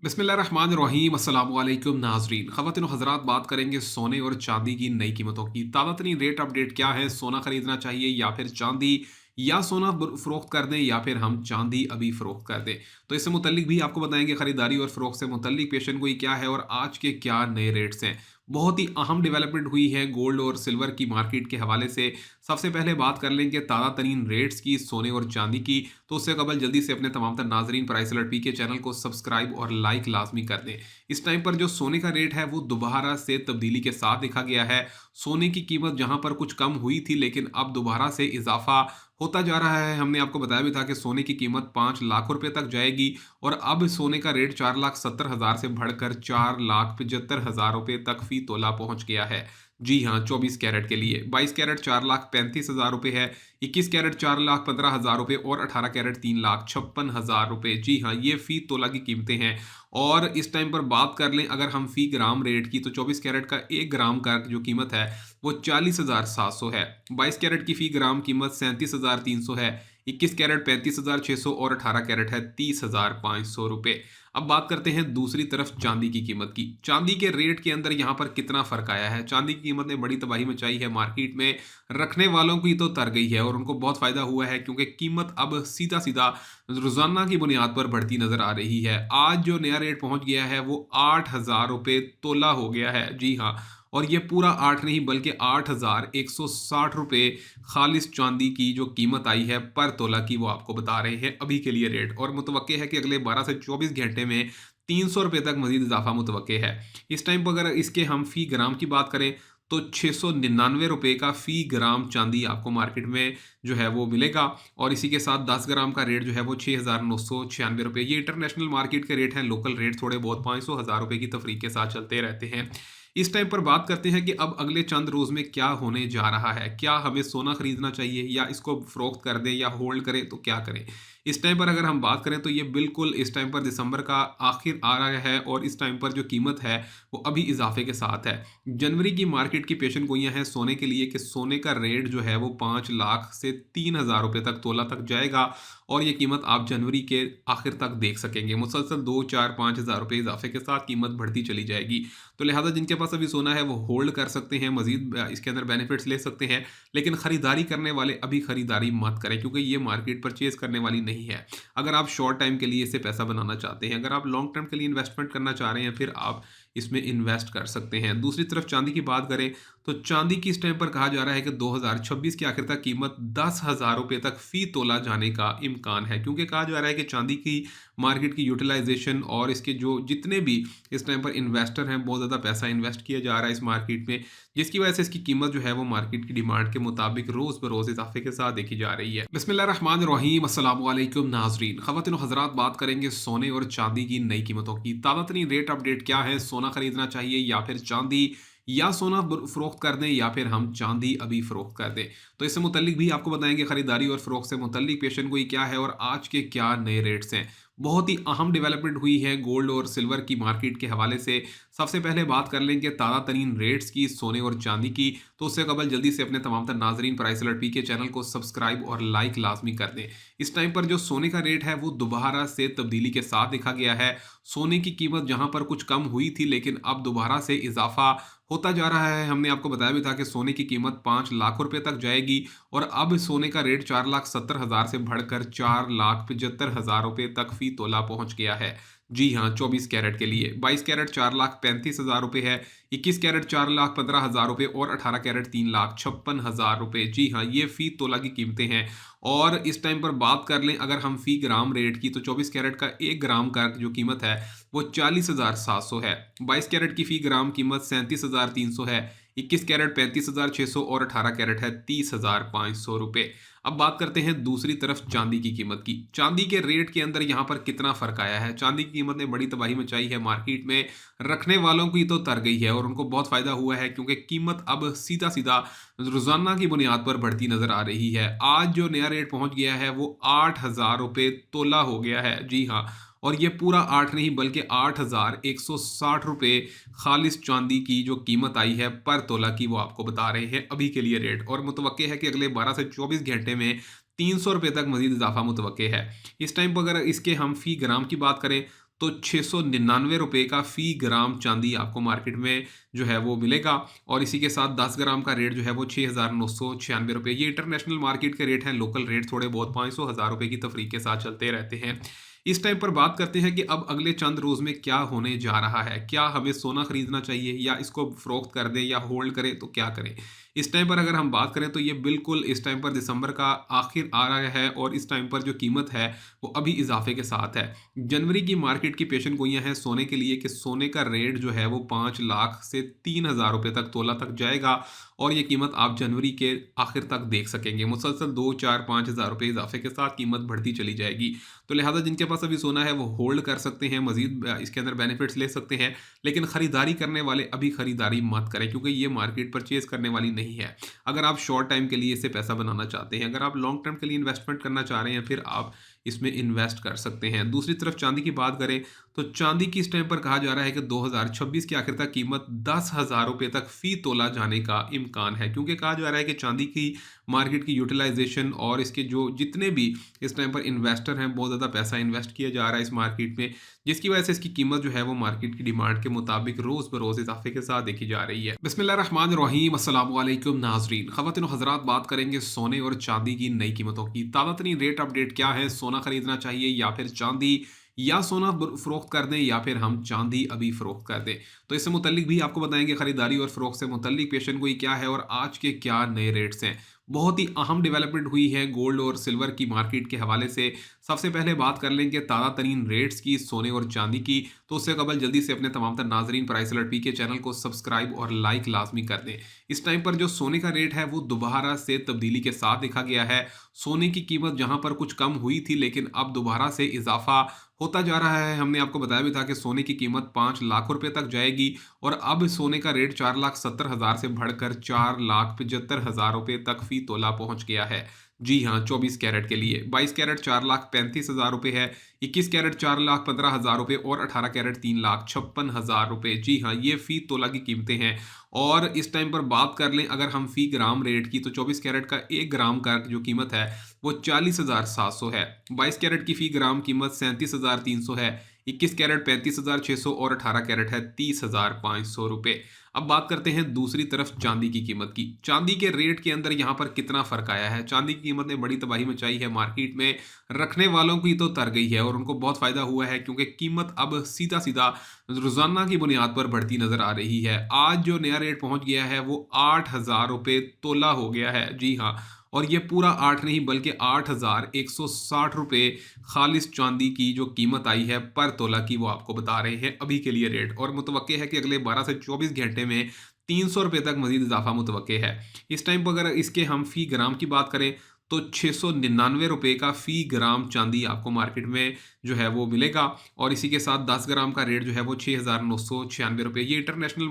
बिस्मिल्लाहिर्रहमानिर्रहीम अस्सलाम वालेकुम नाज़रीन। ख़वातीन व हज़रात, बात करेंगे सोने और चांदी की नई कीमतों की। ताज़ा तरीन रेट अपडेट क्या है? सोना खरीदना चाहिए या फिर चांदी? या सोना फ़रोख्त कर दें या फिर हम चांदी अभी फ़रोख्त कर दें? तो इससे मुतल्लिक भी आपको बताएंगे, खरीदारी और फ़रोख्त से मुतल्लिक पेशन गोई क्या है और आज के क्या नए रेट्स हैं। बहुत ही अहम डेवलपमेंट हुई है गोल्ड और सिल्वर की मार्केट के हवाले से। सबसे पहले बात कर लेंगे ताज़ा तरीन रेट्स की, सोने और चांदी की। तो उससे कबल जल्दी से अपने तमाम तर नाजरीन प्राइस अलर्ट पी के चैनल को सब्सक्राइब और लाइक लाजमी कर दें। इस टाइम पर जो सोने का रेट है वो दोबारा से तब्दीली के साथ देखा गया है। सोने की कीमत जहां पर कुछ कम हुई थी, लेकिन अब दोबारा से इजाफा होता जा रहा है। हमने आपको बताया भी था कि सोने की कीमत 5 लाख रुपए तक जाएगी और अब सोने का रेट 4,70,000 से बढ़कर 4,75,000 रुपए तक फी तोला पहुंच गया है। जी हाँ, 24 कैरेट के लिए 22 कैरेट 4,35,000 रुपए है, 21 कैरेट 4,15,000 रुपए और 18 कैरेट 3,56,000 रुपए। जी हाँ, ये फी तोला की कीमतें हैं। और इस टाइम पर बात कर लें अगर हम फी ग्राम रेट की, तो 24 कैरेट का 1 ग्राम का जो कीमत है वो 40,700 है। 22 कैरेट की फी ग्राम कीमत 37,300 है। 21 कैरेट 35,600 और 18 कैरेट है 30,500 रुपए। अब बात करते हैं दूसरी तरफ चांदी की कीमत की। चांदी के रेट के अंदर यहाँ पर कितना फर्क आया है? चांदी की कीमत ने बड़ी तबाही मचाई है मार्केट में। रखने वालों की तो तर गई है और उनको बहुत फायदा हुआ है, क्योंकि कीमत अब सीधा सीधा रोजाना की बुनियाद पर बढ़ती नजर आ रही है। आज जो नया रेट पहुंच गया है वो 8,000 रुपए तोला हो गया है। जी हाँ, और ये पूरा 8 नहीं बल्कि 8,160 रुपए खालिस चांदी की जो कीमत आई है पर तोला की, वो आपको बता रहे हैं अभी के लिए रेट। और मुतवक्के है कि अगले 12 से 24 घंटे में 300 रुपए तक मजीद इजाफा मुतवक्के है। इस टाइम पर अगर इसके हम फी ग्राम की बात करें तो 699 रुपए का फी ग्राम चांदी आपको मार्केट में जो है वो मिलेगा। और इसी के साथ 10 ग्राम का रेट जो है वो 6,996 रुपए। ये इंटरनेशनल मार्केट के रेट हैं। लोकल रेट थोड़े बहुत 500 1000 रुपए की तफरीक के साथ चलते रहते हैं। इस टाइम पर बात करते हैं कि अब अगले चंद रोज में क्या होने जा रहा है। क्या हमें सोना खरीदना चाहिए या इसको फरोख्त कर दें या होल्ड करें, तो क्या करें? इस टाइम पर अगर हम बात करें तो ये बिल्कुल इस टाइम पर दिसंबर का आखिर आ रहा है और इस टाइम पर जो कीमत है वो अभी इजाफे के साथ है। जनवरी की मार्केट की पेशन गोइयां हैं सोने के लिए कि सोने का रेट जो है वो 5 लाख से 3,000 रुपए तक तोला तक जाएगा। और ये कीमत आप जनवरी के आखिर तक देख सकेंगे। मुसलसल 2 4 5 हज़ार रुपए इजाफे के साथ कीमत बढ़ती चली जाएगी। तो लिहाजा जिनके पास अभी सोना है वो होल्ड कर सकते हैं, मजीद इसके अंदर बेनिफिट्स ले सकते हैं। लेकिन खरीदारी करने वाले अभी खरीदारी मत करें, क्योंकि ये मार्केट परचेज करने वाली नहीं है। अगर आप शॉर्ट टाइम के लिए इससे पैसा बनाना चाहते हैं, अगर आप लॉन्ग टर्म के लिए इन्वेस्टमेंट करना चाह रहे हैं, फिर आप इसमें इन्वेस्ट कर सकते हैं। दूसरी तरफ चांदी की बात करें तो चांदी की इस टाइम पर कहा जा रहा है कि 2026 के आखिर तक कीमत 10,000 रुपए तक फी तोला जाने का इम्कान है, क्योंकि कहा जा रहा है कि चांदी की मार्केट की यूटिलाइजेशन और इसके जो जितने भी इस टाइम पर इन्वेस्टर हैं, बहुत ज़्यादा पैसा इन्वेस्ट किया जा रहा है इस मार्केट में, जिसकी वजह से इसकी कीमत जो है वो मार्केट की डिमांड के मुताबिक रोज़ बरोज़ इजाफे के साथ देखी जा रही है। बिस्मिल्लाहिर्रहमानिर्रहीम अस्सलाम वालेकुम नाज़रीन। ख़वातीन व हज़रात, बात करेंगे सोने और चांदी की नई कीमतों की। ताज़ा तरीन रेट अपडेट क्या है? सोना खरीदना चाहिए या फिर चांदी? या सोना फ़रोख्त कर दें या फिर हम चांदी अभी फ़रोख्त कर दें? तो इससे मुतल्लिक भी आपको बताएंगे, खरीदारी और फ़रोख्त से मुतल्लिक पेशन गोई क्या है और आज के क्या नए रेट्स हैं। बहुत ही अहम डेवलपमेंट हुई है गोल्ड और सिल्वर की मार्केट के हवाले से। सबसे पहले बात कर लेंगे ताज़ा तरीन रेट्स की, सोने और चांदी की। तो उससे कबल जल्दी से अपने तमाम तर नाजरीन प्राइस अलर्ट पी के चैनल को सब्सक्राइब और लाइक लाजमी कर दें। इस टाइम पर जो सोने का रेट है वो दोबारा से तब्दीली के साथ देखा गया है। सोने की कीमत जहां पर कुछ कम हुई थी, लेकिन अब दोबारा से इजाफा होता जा रहा है। हमने आपको बताया भी था कि सोने की कीमत 5 लाख रुपए तक जाएगी और अब सोने का रेट 4,70,000 से बढ़कर 4,75,000 रुपए तक फी तोला पहुंच गया है। जी हाँ, 24 कैरेट के लिए 22 कैरेट 4,35,000 रुपए है, 21 कैरेट 4,15,000 रुपए और 18 कैरेट 3,56,000 रुपए। जी हाँ, ये फी तोला की कीमतें हैं। और इस टाइम पर बात कर लें अगर हम फी ग्राम रेट की, तो 24 कैरेट का 1 ग्राम का जो कीमत है वो 40,700 है। 22 कैरेट की फी ग्राम कीमत 37,300 है। 21 कैरेट 35,600 और 18 कैरेट है 30,500 रुपए। अब बात करते हैं दूसरी तरफ चांदी की कीमत की। चांदी के रेट के अंदर यहाँ पर कितना फर्क आया है? चांदी की कीमत ने बड़ी तबाही मचाई है मार्केट में। रखने वालों की तो तर गई है और उनको बहुत फायदा हुआ है, क्योंकि कीमत अब सीधा सीधा रोजाना की बुनियाद पर बढ़ती नजर आ रही है। आज जो नया रेट पहुंच गया है वो 8,000 रुपए तोला हो गया है। जी हाँ, और ये पूरा 8 नहीं बल्कि 8,160 रुपए खालिस चांदी की जो कीमत आई है पर तोला की, वो आपको बता रहे हैं अभी के लिए रेट। और मुतवक्के है कि अगले 12 से 24 घंटे में 300 रुपए तक मजीद इजाफा मुतवक्के है। इस टाइम पर अगर इसके हम फी ग्राम की बात करें तो 699 रुपये का फी ग्राम चांदी आपको मार्केट में जो है वो मिलेगा। और इसी के साथ 10 ग्राम का रेट जो है वो 6,996 रुपये। ये इंटरनेशनल मार्केट के रेट हैं, लोकल रेट थोड़े बहुत 500 हज़ार रुपये की तफरीक के साथ चलते रहते हैं। इस टाइम पर बात करते हैं कि अब अगले चंद रोज़ में क्या होने जा रहा है। क्या हमें सोना खरीदना चाहिए या इसको फ़रोख्त कर दें या होल्ड करें, तो क्या करें? इस टाइम पर अगर हम बात करें तो ये बिल्कुल इस टाइम पर दिसंबर का आखिर आ रहा है और इस टाइम पर जो कीमत है वो अभी इजाफे के साथ है। जनवरी की मार्केट की पेशन गोइयां हैं सोने के लिए कि सोने का रेट जो है वो 5 लाख से 3,000 रुपये तक तोला तक जाएगा और ये कीमत आप जनवरी के आखिर तक देख सकेंगे। मुसलसल 2, 4, 5,000 रुपये इजाफे के साथ कीमत बढ़ती चली जाएगी। तो लिहाजा जिनके पास अभी सोना है वो होल्ड कर सकते हैं, मजीद इसके अंदर बेनिफिट्स ले सकते हैं। लेकिन खरीदारी करने वाले अभी खरीदारी मत करें क्योंकि ये मार्केट परचेज करने वाली नहीं है। अगर आप शॉर्ट टाइम के लिए इससे पैसा बनाना चाहते हैं, अगर आप लॉन्ग टर्म के लिए इन्वेस्टमेंट करना चाह रहे हैं, फिर आप इसमें इन्वेस्ट कर सकते हैं। दूसरी तरफ चांदी की बात करें तो चांदी की इस टाइम पर कहा जा रहा है कि 2026 के आखिर तक कीमत 10,000 रुपये तक फी तोला जाने का इम्कान है, क्योंकि कहा जा रहा है कि चांदी की मार्केट की यूटिलाइजेशन और इसके जो जितने भी इस टाइम पर इन्वेस्टर हैं, बहुत ज़्यादा पैसा इन्वेस्ट किया जा रहा है इस मार्केट में, जिसकी वजह से इसकी कीमत जो है वो मार्केट की डिमांड के मुताबिक रोज़ बरोज़ इजाफे के साथ देखी जा रही है। बिस्मिल्लाहिर्रहमानिर्रहीम, अस्सलाम वालेकुम नाज़रीन। ख़वातीन व हज़रात, बात करेंगे सोने और चांदी की नई कीमतों की। ताज़ा तरीन रेट अपडेट क्या है, सोना खरीदना चाहिए या फिर चांदी, या सोना फ़रोख्त कर दें या फिर हम चांदी अभी फ़रोख्त कर दें। तो इससे मुतल्लिक भी आपको बताएंगे खरीदारी और फ़रोख्त से मुतल्लिक पेशन गोई क्या है और आज के क्या नए रेट्स हैं। बहुत ही अहम डेवलपमेंट हुई है गोल्ड और सिल्वर की मार्केट के हवाले से। सबसे पहले बात कर लेंगे ताज़ा तरीन रेट्स की सोने और चांदी की। तो उससे कबल जल्दी से अपने तमाम तर नाजरीन प्राइस अलर्ट पी के चैनल को सब्सक्राइब और लाइक लाजमी कर दें। इस टाइम पर जो सोने का रेट है वो दोबारा से तब्दीली के साथ देखा गया है। सोने की कीमत जहां पर कुछ कम हुई थी, लेकिन अब दोबारा से इजाफा होता जा रहा है। हमने आपको बताया भी था कि सोने की कीमत 5 लाख रुपए तक जाएगी और अब सोने का रेट 4,70,000 से बढ़कर 4,75,000 रुपए तक फी तोला पहुंच गया है। जी हाँ, 24 कैरेट के लिए 22 कैरेट 4,35,000 रुपए है, 21 कैरेट 4,15,000 रुपए और 18 कैरेट 3,56,000 रुपए। जी हाँ, ये फी तोला की कीमतें हैं। और इस टाइम पर बात कर लें अगर हम फी ग्राम रेट की, तो 24 कैरेट का 1 ग्राम का जो कीमत है वो 40,700 है। 22 कैरेट की फी ग्राम कीमत 37,300 है, 21 कैरेट 35,600 और 18 कैरेट है 30,500 रुपए। अब बात करते हैं दूसरी तरफ चांदी की कीमत की। चांदी के रेट के अंदर यहाँ पर कितना फर्क आया है। चांदी की कीमत ने बड़ी तबाही मचाई है मार्केट में, रखने वालों की तो तर गई है और उनको बहुत फायदा हुआ है क्योंकि कीमत अब सीधा सीधा रोजाना की बुनियाद पर बढ़ती नजर आ रही है। आज जो नया रेट पहुंच गया है वो 8,000 रुपये तोला हो गया है। जी हाँ, और ये पूरा 8 नहीं बल्कि 8,160 रुपये खालिस चांदी की जो कीमत आई है पर तोला की, वो आपको बता रहे हैं अभी के लिए रेट। और मुतवक्के है कि अगले 12 से 24 घंटे में 300 रुपये तक मजीद इजाफा मुतवक्के है। इस टाइम पर अगर इसके हम फी ग्राम की बात करें तो 699 रुपये का फी ग्राम चांदी आपको मार्केट में जो है वो मिलेगा और इसी के साथ 10 ग्राम का रेट जो है वो 6,996 रुपये। ये इंटरनेशनल